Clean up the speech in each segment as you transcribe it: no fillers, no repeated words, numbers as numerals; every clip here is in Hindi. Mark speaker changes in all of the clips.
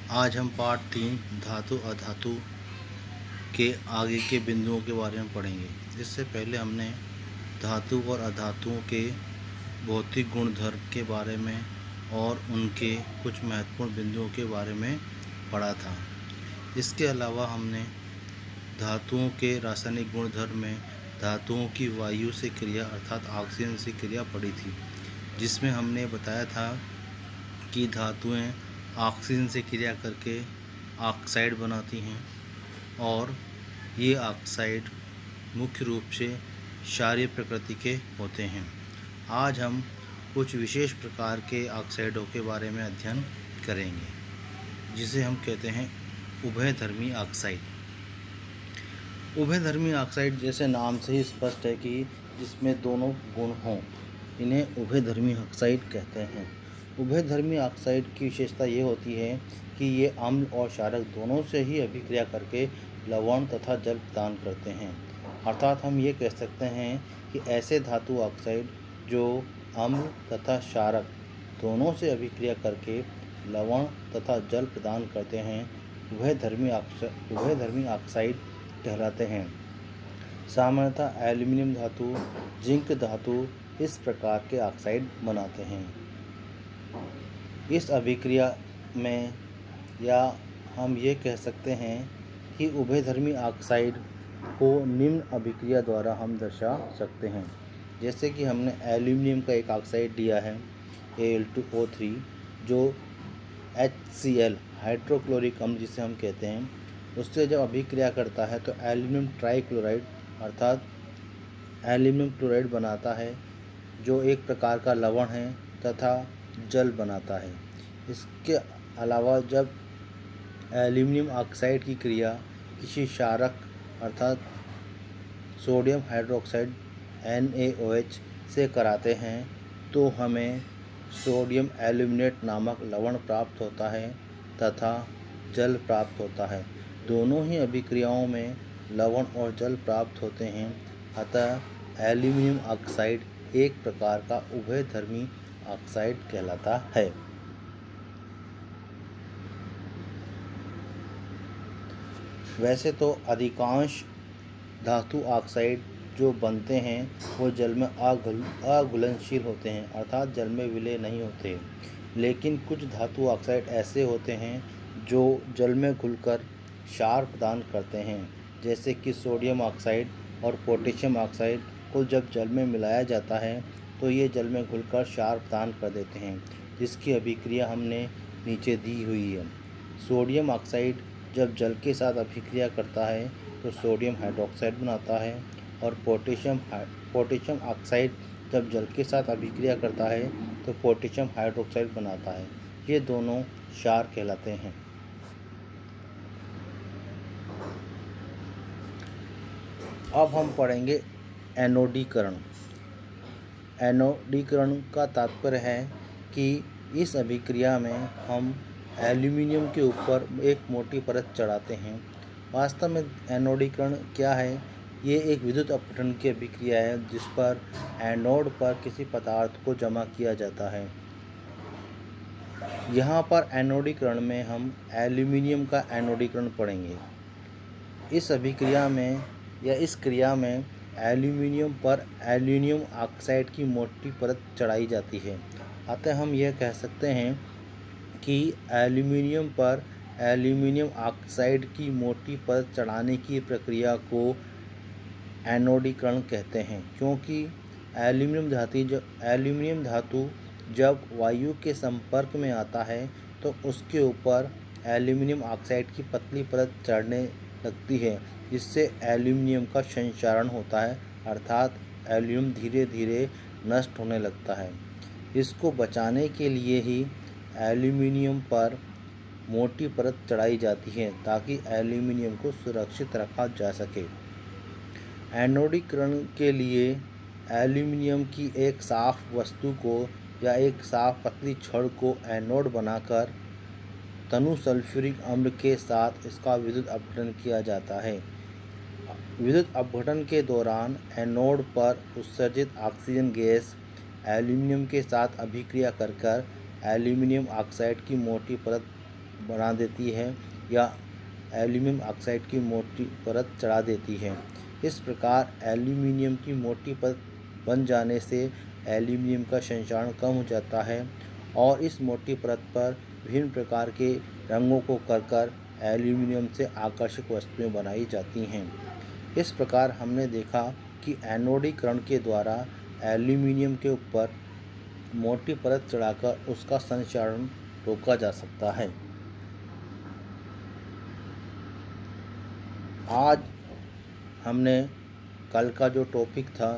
Speaker 1: आज हम पार्ट 3 धातु अधातु के आगे के बिंदुओं के बारे में पढ़ेंगे। इससे पहले हमने धातु और अधातुओं के भौतिक गुणधर्म के बारे में और उनके कुछ महत्वपूर्ण बिंदुओं के बारे में पढ़ा था। इसके अलावा हमने धातुओं के रासायनिक गुणधर्म में धातुओं की वायु से क्रिया अर्थात ऑक्सीजन से क्रिया पढ़ी थी, जिसमें हमने बताया था कि धातुएं ऑक्सीजन से क्रिया करके ऑक्साइड बनाती हैं और ये ऑक्साइड मुख्य रूप से क्षारीय प्रकृति के होते हैं। आज हम कुछ विशेष प्रकार के ऑक्साइडों के बारे में अध्ययन करेंगे, जिसे हम कहते हैं उभयधर्मी ऑक्साइड। उभयधर्मी ऑक्साइड जैसे नाम से ही स्पष्ट है कि जिसमें दोनों गुण हों, इन्हें उभयधर्मी ऑक्साइड कहते हैं। उभयधर्मी ऑक्साइड की विशेषता ये होती है कि ये अम्ल और क्षारक दोनों से ही अभिक्रिया करके लवण तथा जल प्रदान करते हैं। अर्थात हम ये कह सकते हैं कि ऐसे धातु ऑक्साइड जो अम्ल तथा क्षारक दोनों से अभिक्रिया करके लवण तथा जल प्रदान करते हैं, उभयधर्मी ऑक्साइड कहलाते हैं। सामान्यतः एल्यूमिनियम धातु, जिंक धातु इस प्रकार के ऑक्साइड बनाते हैं। इस अभिक्रिया में या हम ये कह सकते हैं कि उभयधर्मी ऑक्साइड को निम्न अभिक्रिया द्वारा हम दर्शा सकते हैं। जैसे कि हमने एल्यूमिनियम का एक ऑक्साइड लिया है Al2O3, जो HCl हाइड्रोक्लोरिक अम्ल जिसे हम कहते हैं, उससे जब अभिक्रिया करता है तो एल्यूमिनियम ट्राइक्लोराइड अर्थात एल्यूमिनियम क्लोराइड बनाता है, जो एक प्रकार का लवण है तथा जल बनाता है। इसके अलावा जब एल्यूमिनियम ऑक्साइड की क्रिया किसी क्षारक अर्थात सोडियम हाइड्रोक्साइड NaOH से कराते हैं तो हमें सोडियम एल्यूमिनेट नामक लवण प्राप्त होता है तथा जल प्राप्त होता है। दोनों ही अभिक्रियाओं में लवण और जल प्राप्त होते हैं। अतः एल्यूमिनियम ऑक्साइड एक प्रकार का उभयधर्मी ऑक्साइड कहलाता है। वैसे तो अधिकांश धातु ऑक्साइड जो बनते हैं वो जल में अघुलनशील होते हैं, अर्थात जल में विलय नहीं होते। लेकिन कुछ धातु ऑक्साइड ऐसे होते हैं जो जल में घुलकर क्षार प्रदान करते हैं, जैसे कि सोडियम ऑक्साइड और पोटेशियम ऑक्साइड को जब जल में मिलाया जाता है तो ये जल में घुलकर क्षार प्रदान कर देते हैं, जिसकी अभिक्रिया हमने नीचे दी हुई है। सोडियम ऑक्साइड जब जल के साथ अभिक्रिया करता है तो सोडियम हाइड्रोक्साइड बनाता है और पोटेशियम ऑक्साइड जब जल के साथ अभिक्रिया करता है तो पोटेशियम हाइड्रोक्साइड बनाता है। ये दोनों क्षार कहलाते हैं। अब हम पढ़ेंगे एनोडीकरण। एनोडीकरण का तात्पर्य है कि इस अभिक्रिया में हम एल्यूमिनियम के ऊपर एक मोटी परत चढ़ाते हैं। वास्तव में एनोडीकरण क्या है? ये एक विद्युत अपघटन की अभिक्रिया है जिस पर एनोड पर किसी पदार्थ को जमा किया जाता है। यहाँ पर एनोडीकरण में हम एल्यूमिनियम का एनोडीकरण पढ़ेंगे। इस अभिक्रिया में या इस क्रिया में एल्यूमिनियम पर एल्यूमिनियम ऑक्साइड की मोटी परत चढ़ाई जाती है। अतः हम यह कह सकते हैं कि एल्यूमिनियम पर एल्यूमिनियम ऑक्साइड की मोटी परत चढ़ाने की प्रक्रिया को एनोडीकरण कहते हैं, क्योंकि एल्यूमिनियम धातु जब वायु के संपर्क में आता है तो उसके ऊपर एल्यूमिनियम ऑक्साइड की पतली परत चढ़ने लगती है, जिससे एल्यूमिनियम का संक्षारण होता है, अर्थात एल्यूमिनियम धीरे धीरे नष्ट होने लगता है। इसको बचाने के लिए ही एल्यूमिनियम पर मोटी परत चढ़ाई जाती है ताकि एल्यूमिनियम को सुरक्षित रखा जा सके। एनोडीकरण के लिए एल्यूमिनियम की एक साफ वस्तु को या एक साफ पतली छड़ को एनोड बनाकर तनु सल्फ्यूरिक अम्ल के साथ इसका विद्युत अपघटन किया जाता है। विद्युत अपघटन के दौरान एनोड पर उत्सर्जित ऑक्सीजन गैस एल्यूमिनियम के साथ अभिक्रिया कर एल्यूमिनियम ऑक्साइड की मोटी परत बना देती है या एल्यूमीनियम ऑक्साइड की मोटी परत चढ़ा देती है। इस प्रकार एल्यूमीनियम की मोटी परत बन जाने से एल्यूमीनियम का संक्षारण कम हो जाता है और इस मोटी परत पर विभिन्न प्रकार के रंगों को कर एल्यूमीनियम से आकर्षक वस्तुएं बनाई जाती हैं। इस प्रकार हमने देखा कि एनोडीकरण के द्वारा एल्यूमीनियम के ऊपर मोटी परत चढ़ाकर उसका संक्षारण रोका जा सकता है। आज हमने कल का जो टॉपिक था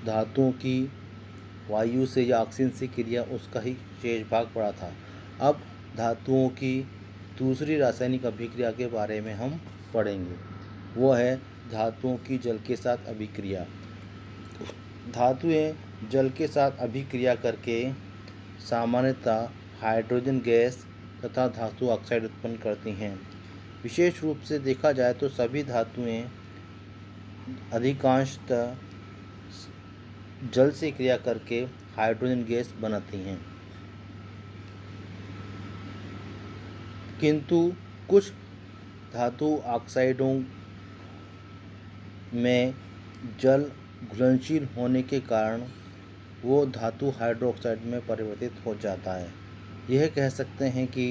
Speaker 1: धातुओं की वायु से या ऑक्सीजन से क्रिया, उसका ही शेष भाग पड़ा था। अब धातुओं की दूसरी रासायनिक अभिक्रिया के बारे में हम पढ़ेंगे, वो है धातुओं की जल के साथ अभिक्रिया। धातुएं जल के साथ अभिक्रिया करके सामान्यतः हाइड्रोजन गैस तथा धातु ऑक्साइड उत्पन्न करती हैं। विशेष रूप से देखा जाए तो सभी धातुएं अधिकांशतः जल से क्रिया करके हाइड्रोजन गैस बनाती हैं, किंतु कुछ धातु ऑक्साइडों में जल घुलनशील होने के कारण वो धातु हाइड्रोक्साइड में परिवर्तित हो जाता है। यह कह सकते हैं कि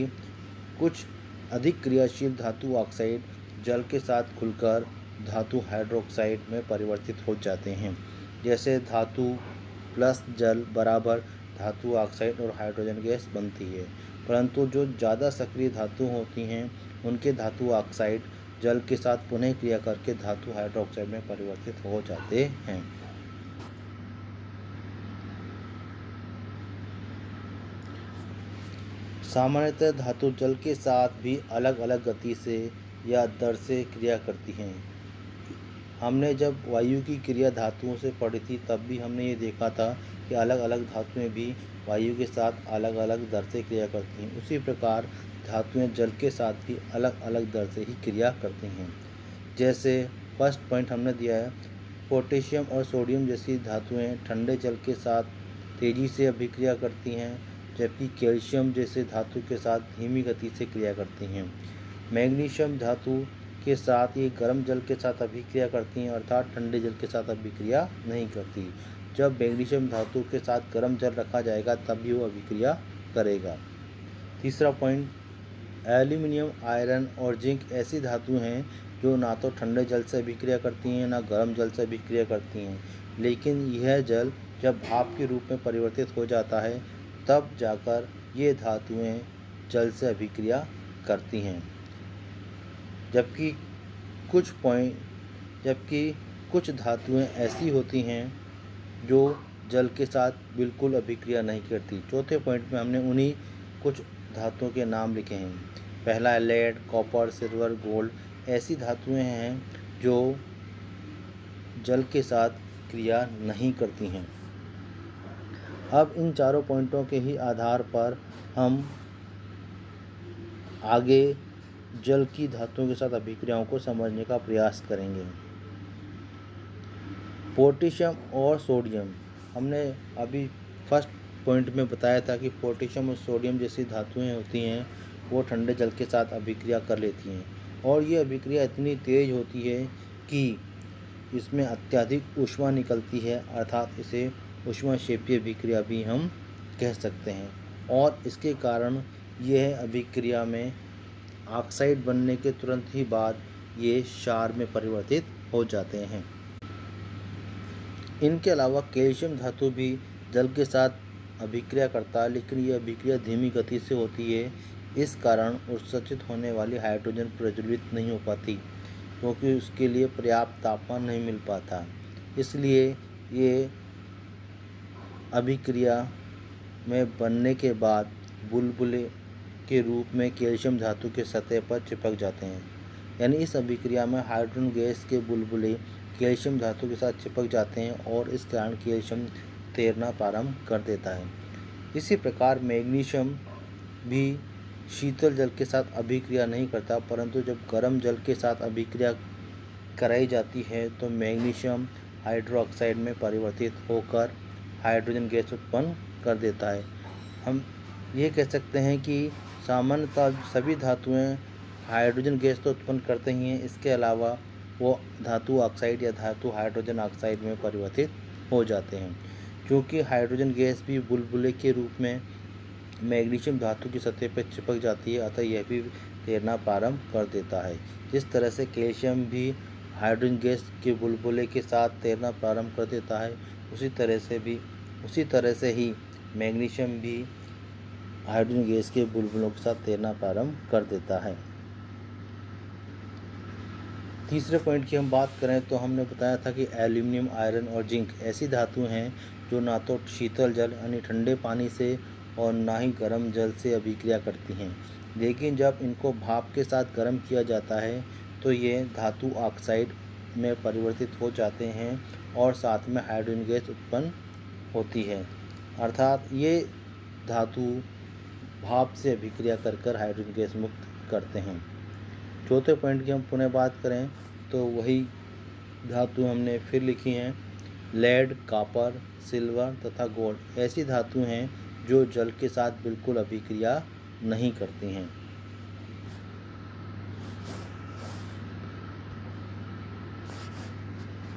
Speaker 1: कुछ अधिक क्रियाशील धातु ऑक्साइड जल के साथ घुलकर धातु हाइड्रोक्साइड में परिवर्तित हो जाते हैं। जैसे धातु प्लस जल बराबर धातु ऑक्साइड और हाइड्रोजन गैस बनती है। परंतु जो ज़्यादा सक्रिय धातु होती हैं उनके धातु ऑक्साइड जल के साथ पुनः क्रिया करके धातु हाइड्रोक्साइड में परिवर्तित हो जाते हैं। सामान्यतः धातु जल के साथ भी अलग अलग गति से या दर से क्रिया करती हैं। हमने जब वायु की क्रिया धातुओं से पढ़ी थी तब भी हमने ये देखा था कि अलग अलग धातुएं भी वायु के साथ अलग अलग दर से क्रिया करती हैं। उसी प्रकार धातुएं जल के साथ भी अलग अलग दर से ही क्रिया करती हैं। जैसे फर्स्ट पॉइंट हमने दिया है, पोटेशियम और सोडियम जैसी धातुएं ठंडे जल के साथ तेज़ी से अभिक्रिया करती हैं, जबकि कैल्शियम जैसे धातु के साथ धीमी गति से क्रिया करती हैं। मैग्नीशियम धातु के साथ ये गर्म जल के साथ अभिक्रिया करती हैं, अर्थात ठंडे जल के साथ अभिक्रिया नहीं करती। जब मैग्नीशियम धातु के साथ गर्म जल रखा जाएगा तभी वो अभिक्रिया करेगा। तीसरा पॉइंट, एल्यूमिनियम, आयरन और जिंक ऐसी धातु हैं जो ना तो ठंडे जल से अभिक्रिया करती हैं ना गर्म जल से अभिक्रिया करती हैं, लेकिन यह जल जब भाप के रूप में परिवर्तित हो जाता है तब जाकर ये धातुएं जल से अभिक्रिया करती हैं। जबकि कुछ धातुएं ऐसी होती हैं जो जल के साथ बिल्कुल अभिक्रिया नहीं करती। चौथे पॉइंट में हमने उन्हीं कुछ धातुओं के नाम लिखे हैं। पहला है लेड, कॉपर, सिल्वर, गोल्ड। ऐसी धातुएं हैं जो जल के साथ क्रिया नहीं करती हैं। अब इन चारों पॉइंटों के ही आधार पर हम आगे जल की धातुओं के साथ अभिक्रियाओं को समझने का प्रयास करेंगे। पोटेशियम और सोडियम, हमने अभी फर्स्ट पॉइंट में बताया था कि पोटेशियम और सोडियम जैसी धातुएं होती हैं वो ठंडे जल के साथ अभिक्रिया कर लेती हैं और ये अभिक्रिया इतनी तेज़ होती है कि इसमें अत्यधिक ऊष्मा निकलती है, अर्थात इसे ऊष्माक्षेपीय अभिक्रिया भी हम कह सकते हैं। और इसके कारण यह अभिक्रिया में ऑक्साइड बनने के तुरंत ही बाद ये क्षार में परिवर्तित हो जाते हैं। इनके अलावा कैल्शियम धातु भी जल के साथ अभिक्रिया करता है, लेकिन यह अभिक्रिया धीमी गति से होती है। इस कारण उत्सर्जित होने वाली हाइड्रोजन प्रज्वलित नहीं हो पाती, क्योंकि उसके लिए पर्याप्त तापमान नहीं मिल पाता। इसलिए ये अभिक्रिया में बनने के बाद बुलबुले के रूप में कैल्शियम धातु के सतह पर चिपक जाते हैं। यानी इस अभिक्रिया में हाइड्रोजन गैस के बुलबुले कैल्शियम धातु के साथ चिपक जाते हैं और इस कारण कैल्शियम तैरना प्रारंभ कर देता है। इसी प्रकार मैग्नीशियम भी शीतल जल के साथ अभिक्रिया नहीं करता, परंतु जब गर्म जल के साथ अभिक्रिया कराई जाती है तो मैग्नीशियम हाइड्रोक्साइड में परिवर्तित होकर हाइड्रोजन गैस उत्पन्न कर देता है। हम ये कह सकते हैं कि सामान्यतः सभी धातुएं हाइड्रोजन गैस तो उत्पन्न करते ही हैं, इसके अलावा वो धातु ऑक्साइड या धातु हाइड्रोजन ऑक्साइड में परिवर्तित हो जाते हैं। क्योंकि हाइड्रोजन गैस भी बुलबुले के रूप में मैग्नीशियम धातु की सतह पर चिपक जाती है, अतः यह भी तैरना प्रारंभ कर देता है। जिस तरह से कैल्शियम भी हाइड्रोजन गैस के बुलबुले के साथ तैरना प्रारंभ कर देता है, उसी तरह से ही मैग्नीशियम भी हाइड्रोजन गैस के बुलबुलों के साथ तैरना प्रारंभ कर देता है। तीसरे पॉइंट की हम बात करें तो हमने बताया था कि एल्यूमिनियम, आयरन और जिंक ऐसी धातु हैं जो ना तो शीतल जल यानी ठंडे पानी से और ना ही गर्म जल से अभिक्रिया करती हैं, लेकिन जब इनको भाप के साथ गर्म किया जाता है तो ये धातु ऑक्साइड में परिवर्तित हो जाते हैं और साथ में हाइड्रोजन गैस उत्पन्न होती है। अर्थात ये धातु भाप से अभिक्रिया कर हाइड्रोजन गैस मुक्त करते हैं। चौथे पॉइंट की हम पुनः बात करें तो वही धातु हमने फिर लिखी हैं, लेड, कॉपर, सिल्वर तथा गोल्ड ऐसी धातु हैं जो जल के साथ बिल्कुल अभिक्रिया नहीं करती हैं।